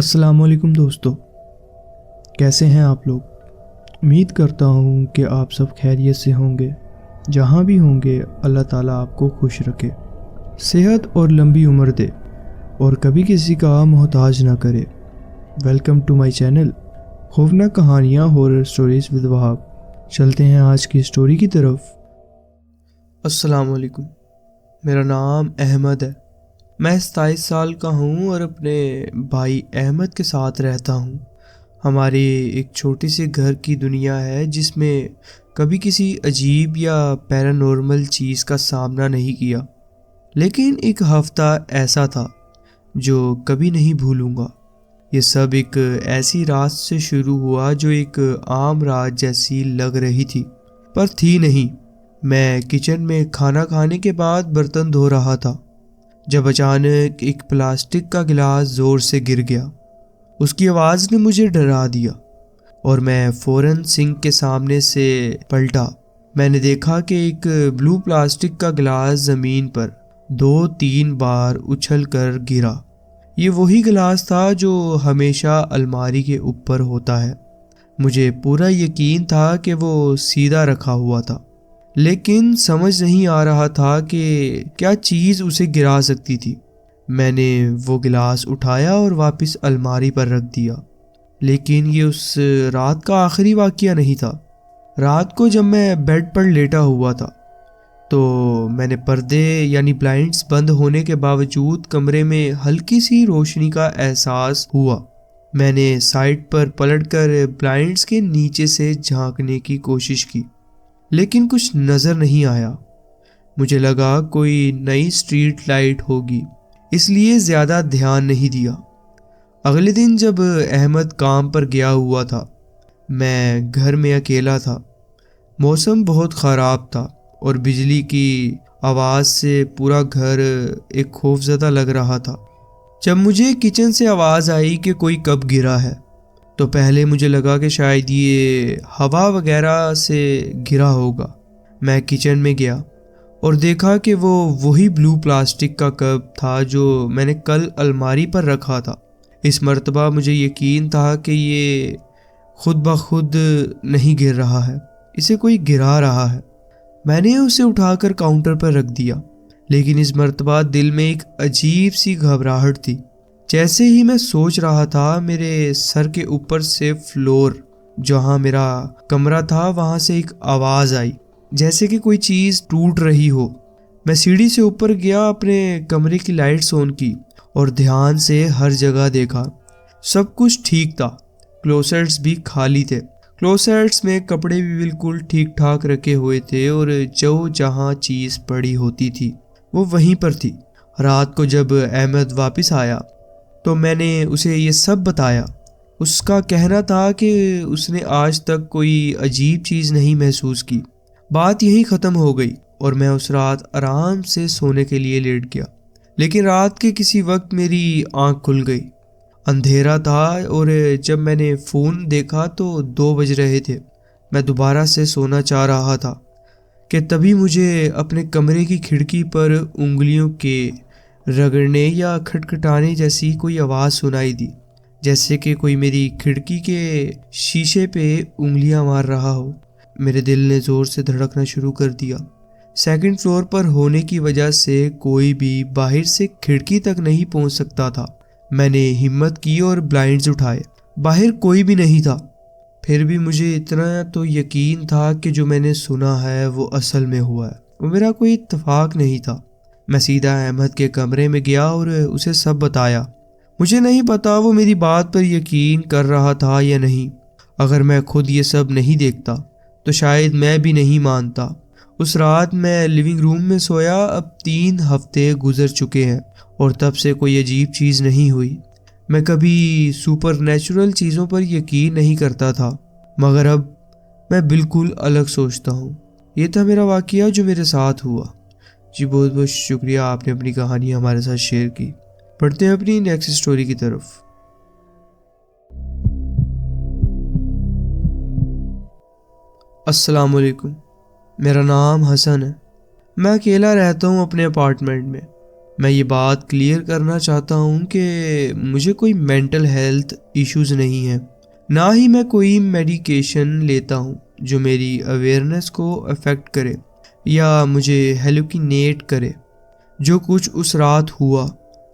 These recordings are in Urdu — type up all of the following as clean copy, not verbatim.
السلام علیکم دوستو، کیسے ہیں آپ لوگ؟ امید کرتا ہوں کہ آپ سب خیریت سے ہوں گے۔ جہاں بھی ہوں گے اللہ تعالیٰ آپ کو خوش رکھے، صحت اور لمبی عمر دے، اور کبھی کسی کا محتاج نہ کرے۔ ویلکم ٹو مائی چینل خوفناک کہانیاں ہورر سٹوریز ود وہاب۔ چلتے ہیں آج کی سٹوری کی طرف۔ السلام علیکم، میرا نام احمد ہے۔ میں 27 سال کا ہوں اور اپنے بھائی احمد کے ساتھ رہتا ہوں۔ ہماری ایک چھوٹی سی گھر کی دنیا ہے جس میں کبھی کسی عجیب یا پیرانورمل چیز کا سامنا نہیں کیا، لیکن ایک ہفتہ ایسا تھا جو کبھی نہیں بھولوں گا۔ یہ سب ایک ایسی رات سے شروع ہوا جو ایک عام رات جیسی لگ رہی تھی، پر تھی نہیں۔ میں کچن میں کھانا کھانے کے بعد برتن دھو رہا تھا جب اچانک ایک پلاسٹک کا گلاس زور سے گر گیا۔ اس کی آواز نے مجھے ڈرا دیا اور میں فوراً سنک کے سامنے سے پلٹا۔ میں نے دیکھا کہ ایک بلو پلاسٹک کا گلاس زمین پر 2-3 بار اچھل کر گرا۔ یہ وہی گلاس تھا جو ہمیشہ الماری کے اوپر ہوتا ہے۔ مجھے پورا یقین تھا کہ وہ سیدھا رکھا ہوا تھا، لیکن سمجھ نہیں آ رہا تھا کہ کیا چیز اسے گرا سکتی تھی۔ میں نے وہ گلاس اٹھایا اور واپس الماری پر رکھ دیا، لیکن یہ اس رات کا آخری واقعہ نہیں تھا۔ رات کو جب میں بیڈ پر لیٹا ہوا تھا تو میں نے پردے یعنی بلائنڈز بند ہونے کے باوجود کمرے میں ہلکی سی روشنی کا احساس ہوا۔ میں نے سائڈ پر پلٹ کر بلائنڈز کے نیچے سے جھانکنے کی کوشش کی، لیکن کچھ نظر نہیں آیا۔ مجھے لگا کوئی نئی اسٹریٹ لائٹ ہوگی، اس لیے زیادہ دھیان نہیں دیا۔ اگلے دن جب احمد کام پر گیا ہوا تھا، میں گھر میں اکیلا تھا۔ موسم بہت خراب تھا اور بجلی کی آواز سے پورا گھر ایک خوفزدہ لگ رہا تھا۔ جب مجھے کچن سے آواز آئی کہ کوئی کب گرا ہے تو پہلے مجھے لگا کہ شاید یہ ہوا وغیرہ سے گرا ہوگا۔ میں کچن میں گیا اور دیکھا کہ وہ وہی بلو پلاسٹک کا کپ تھا جو میں نے کل الماری پر رکھا تھا۔ اس مرتبہ مجھے یقین تھا کہ یہ خود بخود نہیں گر رہا ہے، اسے کوئی گرا رہا ہے۔ میں نے اسے اٹھا کر کاؤنٹر پر رکھ دیا، لیکن اس مرتبہ دل میں ایک عجیب سی گھبراہٹ تھی۔ جیسے ہی میں سوچ رہا تھا، میرے سر کے اوپر سے فلور جہاں میرا کمرہ تھا وہاں سے ایک آواز آئی، جیسے کہ کوئی چیز ٹوٹ رہی ہو۔ میں سیڑھی سے اوپر گیا، اپنے کمرے کی لائٹس آن کی اور دھیان سے ہر جگہ دیکھا۔ سب کچھ ٹھیک تھا، کلوسیٹس بھی خالی تھے۔ کلوسیٹس میں کپڑے بھی بالکل ٹھیک ٹھاک رکھے ہوئے تھے اور جو جہاں چیز پڑی ہوتی تھی وہ وہیں پر تھی۔ رات کو جب احمد واپس آیا تو میں نے اسے یہ سب بتایا۔ اس کا کہنا تھا کہ اس نے آج تک کوئی عجیب چیز نہیں محسوس کی۔ بات یہیں ختم ہو گئی اور میں اس رات آرام سے سونے کے لیے لیٹ گیا۔ لیکن رات کے کسی وقت میری آنکھ کھل گئی۔ اندھیرا تھا اور جب میں نے فون دیکھا تو 2 بج رہے تھے۔ میں دوبارہ سے سونا چاہ رہا تھا کہ تبھی مجھے اپنے کمرے کی کھڑکی پر انگلیوں کے رگڑنے یا کھٹکھٹانے جیسی کوئی آواز سنائی دی، جیسے کہ کوئی میری کھڑکی کے شیشے پہ انگلیاں مار رہا ہو۔ میرے دل نے زور سے دھڑکنا شروع کر دیا۔ 2nd فلور پر ہونے کی وجہ سے کوئی بھی باہر سے کھڑکی تک نہیں پہنچ سکتا تھا۔ میں نے ہمت کی اور بلائنڈز اٹھائے۔ باہر کوئی بھی نہیں تھا، پھر بھی مجھے اتنا تو یقین تھا کہ جو میں نے سنا ہے وہ اصل میں ہوا ہے، وہ میرا کوئی اتفاق نہیں تھا۔ میں سیدھا احمد کے کمرے میں گیا اور اسے سب بتایا۔ مجھے نہیں پتا وہ میری بات پر یقین کر رہا تھا یا نہیں۔ اگر میں خود یہ سب نہیں دیکھتا تو شاید میں بھی نہیں مانتا۔ اس رات میں لیونگ روم میں سویا۔ اب 3 ہفتے گزر چکے ہیں اور تب سے کوئی عجیب چیز نہیں ہوئی۔ میں کبھی سپر نیچرل چیزوں پر یقین نہیں کرتا تھا، مگر اب میں بالکل الگ سوچتا ہوں۔ یہ تھا میرا واقعہ جو میرے ساتھ ہوا۔ جی بہت بہت شکریہ، آپ نے اپنی کہانی ہمارے ساتھ شیئر کی۔ پڑھتے ہیں اپنی نیکسٹ سٹوری کی طرف۔ السلام علیکم، میرا نام حسن ہے۔ میں اکیلا رہتا ہوں اپنے اپارٹمنٹ میں۔ میں یہ بات کلیئر کرنا چاہتا ہوں کہ مجھے کوئی مینٹل ہیلتھ ایشوز نہیں ہیں، نہ ہی میں کوئی میڈیکیشن لیتا ہوں جو میری اویئرنیس کو افیکٹ کرے یا مجھے ہیلوکینیٹ کرے۔ جو کچھ اس رات ہوا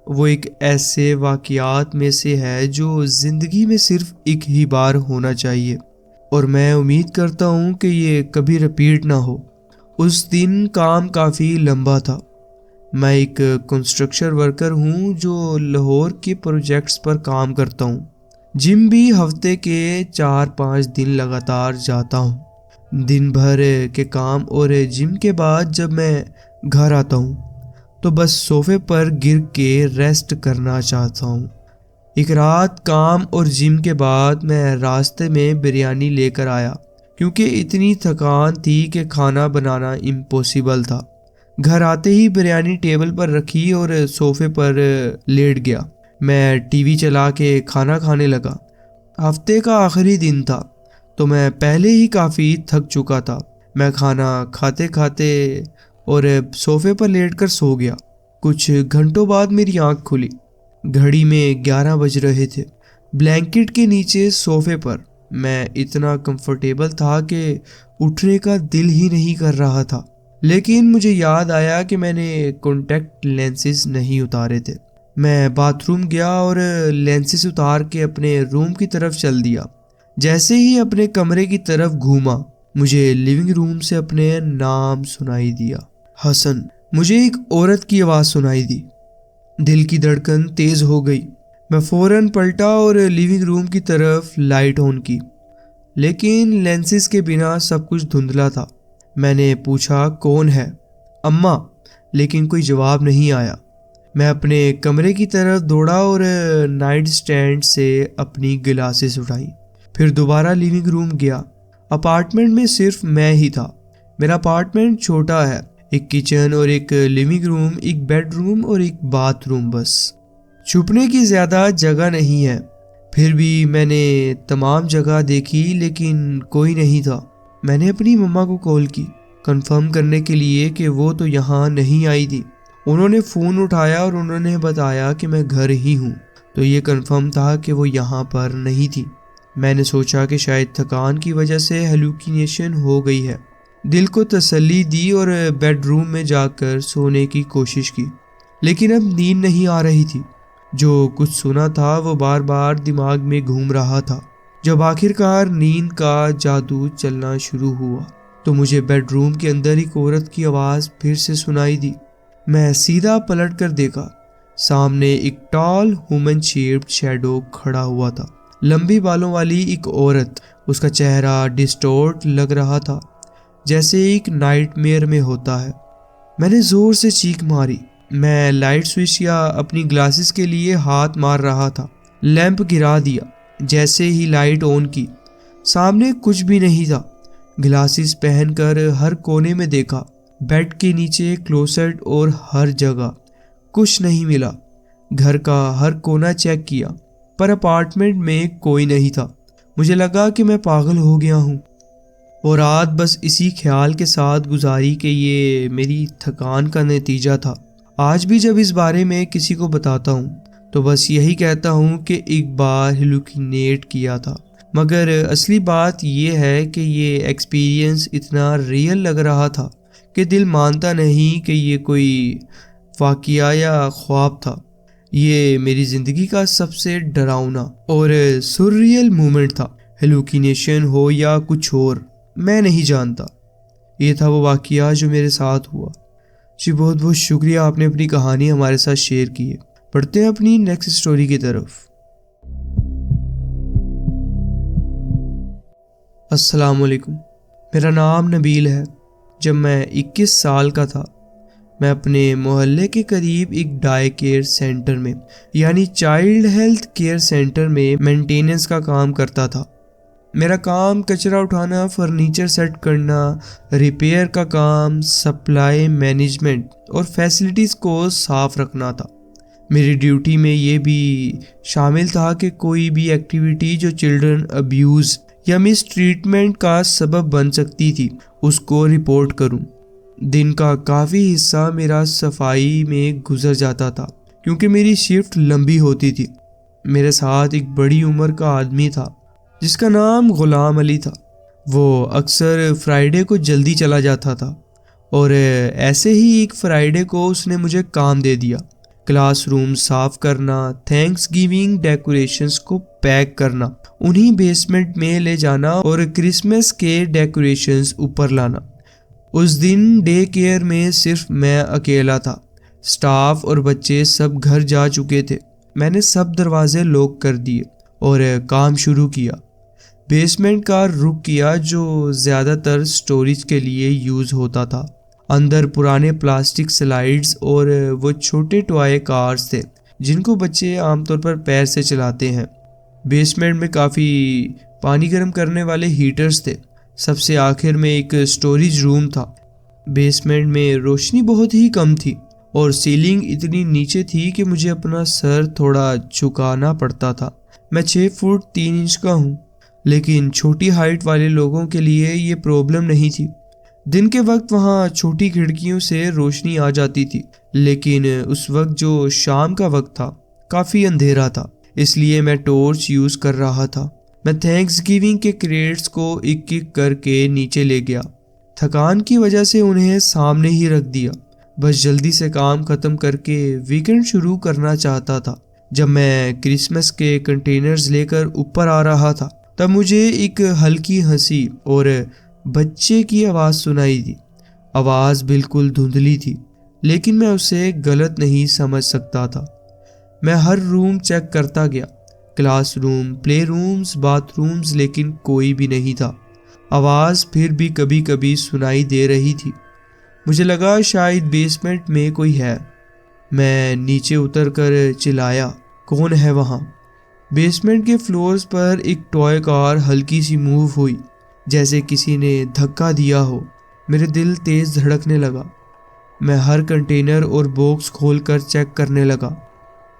وہ ایک ایسے واقعات میں سے ہے جو زندگی میں صرف ایک ہی بار ہونا چاہیے، اور میں امید کرتا ہوں کہ یہ کبھی رپیٹ نہ ہو۔ اس دن کام کافی لمبا تھا۔ میں ایک کنسٹرکشن ورکر ہوں جو لاہور کے پروجیکٹس پر کام کرتا ہوں۔ جم بھی ہفتے کے 4-5 دن لگاتار جاتا ہوں۔ دن بھر کے کام اور جم کے بعد جب میں گھر آتا ہوں تو بس صوفے پر گر کے ریسٹ کرنا چاہتا ہوں۔ ایک رات کام اور جم کے بعد میں راستے میں بریانی لے کر آیا کیونکہ اتنی تھکان تھی کہ کھانا بنانا امپوسیبل تھا۔ گھر آتے ہی بریانی ٹیبل پر رکھی اور صوفے پر لیٹ گیا۔ میں ٹی وی چلا کے کھانا کھانے لگا۔ ہفتے کا آخری دن تھا تو میں پہلے ہی کافی تھک چکا تھا۔ میں کھانا کھاتے کھاتے اور صوفے پر لیٹ کر سو گیا۔ کچھ گھنٹوں بعد میری آنکھ کھلی۔ گھڑی میں 11 بج رہے تھے۔ بلینکٹ کے نیچے صوفے پر میں اتنا کمفرٹیبل تھا کہ اٹھنے کا دل ہی نہیں کر رہا تھا، لیکن مجھے یاد آیا کہ میں نے کانٹیکٹ لینسز نہیں اتارے تھے۔ میں باتھ روم گیا اور لینسز اتار کے اپنے روم کی طرف چل دیا۔ جیسے ہی اپنے کمرے کی طرف گھوما مجھے لیونگ روم سے اپنے نام سنائی دیا، حسن۔ مجھے ایک عورت کی آواز سنائی دی۔ دل کی دھڑکن تیز ہو گئی۔ میں فوراً پلٹا اور لیونگ روم کی طرف لائٹ آن کی، لیکن لینسز کے بنا سب کچھ دھندلا تھا۔ میں نے پوچھا کون ہے؟ اماں، لیکن کوئی جواب نہیں آیا۔ میں اپنے کمرے کی طرف دوڑا اور نائٹ سٹینڈ سے اپنی گلاسز اٹھائی، پھر دوبارہ لیونگ روم گیا۔ اپارٹمنٹ میں صرف میں ہی تھا۔ میرا اپارٹمنٹ چھوٹا ہے، ایک کچن اور ایک لیونگ روم، ایک بیڈ روم اور ایک باتھ روم، بس۔ چھپنے کی زیادہ جگہ نہیں ہے۔ پھر بھی میں نے تمام جگہ دیکھی لیکن کوئی نہیں تھا۔ میں نے اپنی مما کو کال کی کنفرم کرنے کے لیے کہ وہ تو یہاں نہیں آئی تھی۔ انہوں نے فون اٹھایا اور انہوں نے بتایا کہ میں گھر ہی ہوں، تو یہ کنفرم تھا کہ وہ یہاں پر نہیں تھی۔ میں نے سوچا کہ شاید تھکان کی وجہ سے ہیلوکینیشن ہو گئی ہے۔ دل کو تسلی دی اور بیڈ روم میں جا کر سونے کی کوشش کی، لیکن اب نیند نہیں آ رہی تھی۔ جو کچھ سنا تھا وہ بار بار دماغ میں گھوم رہا تھا۔ جب آخرکار نیند کا جادو چلنا شروع ہوا تو مجھے بیڈ روم کے اندر ایک عورت کی آواز پھر سے سنائی دی۔ میں سیدھا پلٹ کر دیکھا۔ سامنے ایک ٹال ہیومن شیپڈ شیڈو کھڑا ہوا تھا، لمبی بالوں والی ایک عورت۔ اس کا چہرہ ڈسٹورٹ لگ رہا تھا، جیسے ایک نائٹ میئر میں ہوتا ہے۔ میں نے زور سے چیخ ماری۔ میں لائٹ سوئچ یا اپنی گلاسز کے لیے ہاتھ مار رہا تھا۔ لیمپ گرا دیا۔ جیسے ہی لائٹ آن کی، سامنے کچھ بھی نہیں تھا۔ گلاسز پہن کر ہر کونے میں دیکھا، بیڈ کے نیچے، کلوسٹ اور ہر جگہ، کچھ نہیں ملا۔ گھر کا ہر کونا چیک کیا، پر اپارٹمنٹ میں کوئی نہیں تھا۔ مجھے لگا کہ میں پاگل ہو گیا ہوں، اور رات بس اسی خیال کے ساتھ گزاری کہ یہ میری تھکان کا نتیجہ تھا۔ آج بھی جب اس بارے میں کسی کو بتاتا ہوں تو بس یہی کہتا ہوں کہ ایک بار ہیلوکینیٹ کیا تھا، مگر اصلی بات یہ ہے کہ یہ ایکسپیرینس اتنا ریئل لگ رہا تھا کہ دل مانتا نہیں کہ یہ کوئی واقعہ یا خواب تھا۔ یہ میری زندگی کا سب سے ڈراؤنا اور سرریل مومنٹ تھا۔ ہیلوکینیشن ہو یا کچھ اور، میں نہیں جانتا۔ یہ تھا وہ واقعہ جو میرے ساتھ ہوا۔ جی بہت بہت شکریہ، آپ نے اپنی کہانی ہمارے ساتھ شیئر کی ہے۔ پڑھتے ہیں اپنی نیکسٹ سٹوری کی طرف۔ السلام علیکم، میرا نام نبیل ہے۔ جب میں 21 سال کا تھا، میں اپنے محلے کے قریب ایک ڈائی کیئر سینٹر میں، یعنی چائلڈ ہیلتھ کیئر سینٹر میں مینٹیننس کا کام کرتا تھا۔ میرا کام کچرا اٹھانا، فرنیچر سیٹ کرنا، ریپیئر کا کام، سپلائی مینجمنٹ اور فیسلٹیز کو صاف رکھنا تھا۔ میری ڈیوٹی میں یہ بھی شامل تھا کہ کوئی بھی ایکٹیویٹی جو چلڈرن ابیوز یا مس ٹریٹمنٹ کا سبب بن سکتی تھی اس کو رپورٹ کروں۔ دن کا کافی حصہ میرا صفائی میں گزر جاتا تھا کیونکہ میری شفٹ لمبی ہوتی تھی۔ میرے ساتھ ایک بڑی عمر کا آدمی تھا جس کا نام غلام علی تھا۔ وہ اکثر فرائیڈے کو جلدی چلا جاتا تھا اور ایسے ہی ایک فرائیڈے کو اس نے مجھے کام دے دیا، کلاس روم صاف کرنا، تھینکس گیونگ ڈیکوریشنز کو پیک کرنا، انہیں بیسمنٹ میں لے جانا اور کرسمس کے ڈیکوریشنز اوپر لانا۔ اس دن ڈے کیئر میں صرف میں اکیلا تھا، سٹاف اور بچے سب گھر جا چکے تھے۔ میں نے سب دروازے لاک کر دیے اور کام شروع کیا۔ بیسمنٹ کا رخ کیا جو زیادہ تر سٹوریج کے لیے یوز ہوتا تھا۔ اندر پرانے پلاسٹک سلائیڈز اور وہ چھوٹے ٹوائے کارز تھے جن کو بچے عام طور پر پیر سے چلاتے ہیں۔ بیسمنٹ میں کافی پانی گرم کرنے والے ہیٹرز تھے۔ سب سے آخر میں ایک سٹوریج روم تھا۔ بیسمنٹ میں روشنی بہت ہی کم تھی اور سیلنگ اتنی نیچے تھی کہ مجھے اپنا سر تھوڑا جھکانا پڑتا تھا۔ میں 6 فٹ 3 انچ کا ہوں، لیکن چھوٹی ہائٹ والے لوگوں کے لیے یہ پرابلم نہیں تھی۔ دن کے وقت وہاں چھوٹی کھڑکیوں سے روشنی آ جاتی تھی، لیکن اس وقت جو شام کا وقت تھا کافی اندھیرا تھا، اس لیے میں ٹورچ یوز کر رہا تھا۔ میں تھینکس گیونگ کے کریٹس کو ایک ایک کر کے نیچے لے گیا۔ تھکان کی وجہ سے انہیں سامنے ہی رکھ دیا، بس جلدی سے کام ختم کر کے ویکنڈ شروع کرنا چاہتا تھا۔ جب میں کرسمس کے کنٹینرز لے کر اوپر آ رہا تھا تب مجھے ایک ہلکی ہنسی اور بچے کی آواز سنائی دی۔ آواز بالکل دھندلی تھی، لیکن میں اسے غلط نہیں سمجھ سکتا تھا۔ میں ہر روم چیک کرتا گیا، کلاس روم، پلے رومز، باتھ رومز، لیکن کوئی بھی نہیں تھا۔ آواز پھر بھی کبھی کبھی سنائی دے رہی تھی۔ مجھے لگا شاید بیسمنٹ میں کوئی ہے۔ میں نیچے اتر کر چلایا، کون ہے وہاں؟ بیسمنٹ کے فلورز پر ایک ٹوائے کار ہلکی سی موو ہوئی، جیسے کسی نے دھکا دیا ہو۔ میرے دل تیز دھڑکنے لگا۔ میں ہر کنٹینر اور باکس کھول کر چیک کرنے لگا،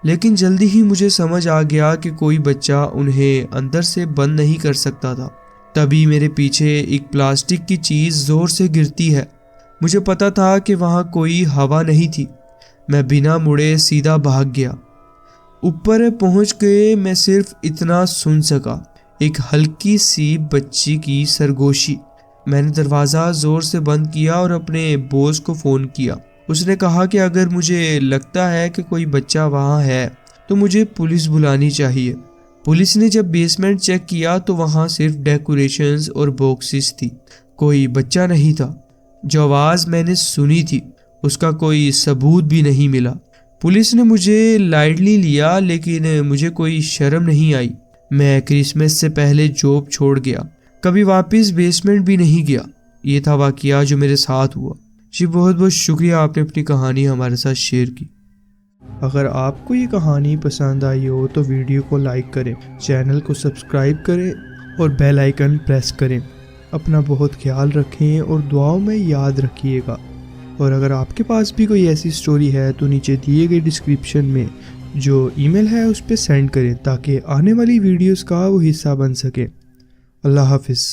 لیکن جلدی ہی مجھے سمجھ آ گیا کہ کوئی بچہ انہیں اندر سے بند نہیں کر سکتا تھا۔ تبھی میرے پیچھے ایک پلاسٹک کی چیز زور سے گرتی ہے۔ مجھے پتا تھا کہ وہاں کوئی ہوا نہیں تھی۔ میں بنا مڑے سیدھا بھاگ گیا۔ اوپر پہنچ کے میں صرف اتنا سن سکا، ایک ہلکی سی بچی کی سرگوشی۔ میں نے دروازہ زور سے بند کیا اور اپنے باس کو فون کیا۔ اس نے کہا کہ اگر مجھے لگتا ہے کہ کوئی بچہ وہاں ہے تو مجھے پولیس بلانی چاہیے۔ پولیس نے جب بیسمنٹ چیک کیا تو وہاں صرف ڈیکوریشنز اور باکسز تھی، کوئی بچہ نہیں تھا۔ جو آواز میں نے سنی تھی اس کا کوئی ثبوت بھی نہیں ملا۔ پولیس نے مجھے لائٹلی لیا، لیکن مجھے کوئی شرم نہیں آئی۔ میں کرسمس سے پہلے جاب چھوڑ گیا، کبھی واپس بیسمنٹ بھی نہیں گیا۔ یہ تھا واقعہ جو میرے ساتھ ہوا۔ جی بہت بہت شکریہ، آپ نے اپنی کہانی ہمارے ساتھ شیئر کی۔ اگر آپ کو یہ کہانی پسند آئی ہو تو ویڈیو کو لائک کریں، چینل کو سبسکرائب کریں اور بیل آئیکن پریس کریں۔ اپنا بہت خیال رکھیں اور دعاؤں میں یاد رکھیے گا۔ اور اگر آپ کے پاس بھی کوئی ایسی سٹوری ہے تو نیچے دیے گئے ڈسکرپشن میں جو ای میل ہے اس پہ سینڈ کریں تاکہ آنے والی ویڈیوز کا وہ حصہ بن سکے۔ اللہ حافظ۔